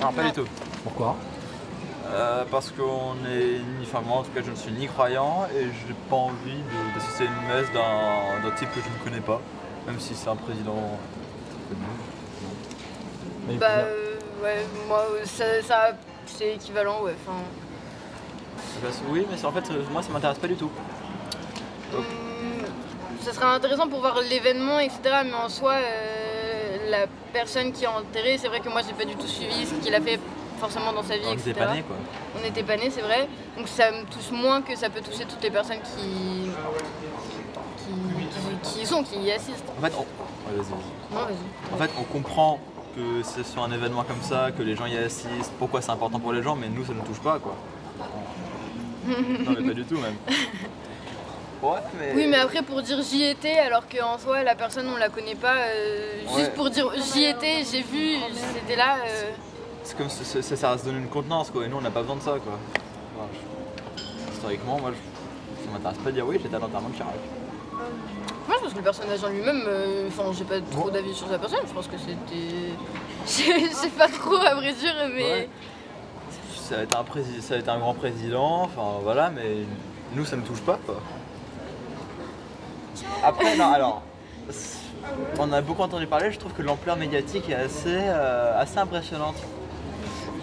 Non, pas du tout. Pourquoi? Parce qu'on est enfin moi en tout cas je ne suis ni croyant et j'ai pas envie d'assister à une messe d'un type que je ne connais pas, même si c'est un président connu. Mais Bah ouais, moi c'est équivalent, ouais. Enfin, Oui, mais en fait moi ça m'intéresse pas du tout. ça serait intéressant pour voir l'événement, etc. Mais en soi, la personne qui est enterrée, c'est vrai que moi j'ai pas du tout suivi ce qu'il a fait forcément dans sa vie, On etc. était pas nés quoi. On n'était pas nés, c'est vrai. Donc ça me touche moins que ça peut toucher toutes les personnes qui y assistent. En fait, ouais, vas-y. Non, vas-y. En fait, on comprend que c'est sur un événement comme ça, que les gens y assistent, pourquoi c'est important pour les gens, mais nous ça ne touche pas quoi. Non mais pas du tout même. Ouais, mais... Oui, mais après pour dire j'y étais, alors qu'en soi la personne on la connaît pas, juste pour dire j'y étais, j'ai vu, c'était là. C'est comme ça reste donner une contenance quoi, et nous on n'a pas besoin de ça quoi. Enfin, historiquement, moi ça m'intéresse pas de dire oui, j'étais à l'enterrement de Chirac. Moi je pense que le personnage en lui-même, enfin j'ai pas trop d'avis sur sa personne, je pense que c'était. Je sais pas trop à vrai dire, mais. Ouais. Ça a été un grand président, enfin voilà, mais nous ça ne touche pas quoi. Après, non, alors, on a beaucoup entendu parler, je trouve que l'ampleur médiatique est assez impressionnante.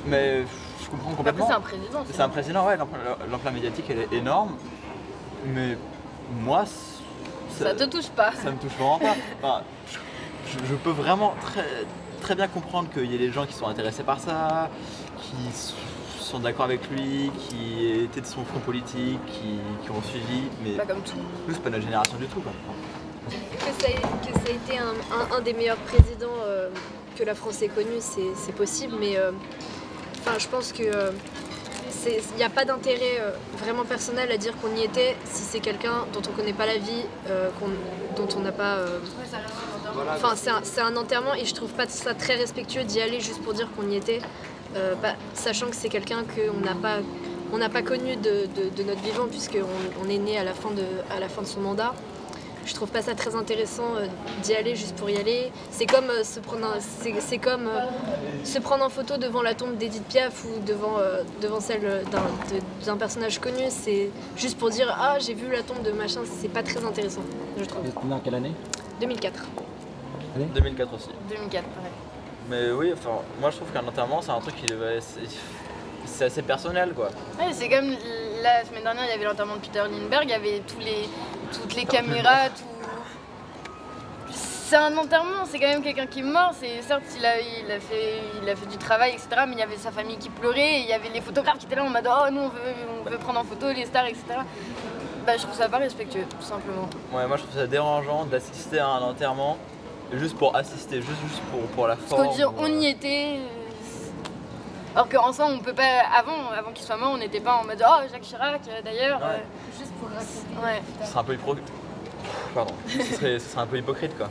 Mais je comprends complètement. Après c'est un président. C'est un président, ouais, l'ampleur médiatique elle est énorme, mais moi, Ça te touche pas. ça me touche vraiment pas. Enfin, je peux vraiment très bien comprendre qu'il y ait des gens qui sont intéressés par ça, qui sont d'accord avec lui, qui étaient de son front politique, qui ont suivi, mais Pas comme tout. nous c'est pas notre génération du tout quoi. Que ça a été un des meilleurs présidents que la France ait connu, c'est possible, mais enfin, je pense que il n'y a pas d'intérêt vraiment personnel à dire qu'on y était si c'est quelqu'un dont on connaît pas la vie, dont on n'a pas. Enfin, c'est un enterrement et je trouve pas ça très respectueux d'y aller juste pour dire qu'on y était, sachant que c'est quelqu'un qu'on n'a pas connu de notre vivant puisqu'on est né à la fin de son mandat. Je trouve pas ça très intéressant d'y aller juste pour y aller. C'est comme se prendre en photo devant la tombe d'Edith Piaf ou devant celle d'un personnage connu. C'est juste pour dire ah j'ai vu la tombe de machin. C'est pas très intéressant, je trouve. Dans quelle année? 2004. 2004 aussi. 2004, pareil. Mais oui, enfin, moi je trouve qu'un enterrement c'est un truc c'est assez personnel quoi. Ouais, c'est comme la semaine dernière, il y avait l'enterrement de Peter Lindbergh, il y avait toutes les caméras, tout. C'est un enterrement, c'est quand même quelqu'un qui est mort. Certes, il a fait du travail, etc. Mais il y avait sa famille qui pleurait, et il y avait les photographes qui étaient là en mode oh nous on veut prendre en photo les stars, etc. Bah, je trouve ça pas respectueux, tout simplement. Ouais, moi je trouve ça dérangeant d'assister à un enterrement juste pour assister, juste pour la forme. Faut dire on y était. Alors qu'en soi, on peut pas. Avant qu'il soit mort, on n'était pas en mode oh Jacques Chirac d'ailleurs. Ouais. Juste pour raconter. Ouais. Ce serait un peu hypocrite. Pardon. Ce serait un peu hypocrite quoi.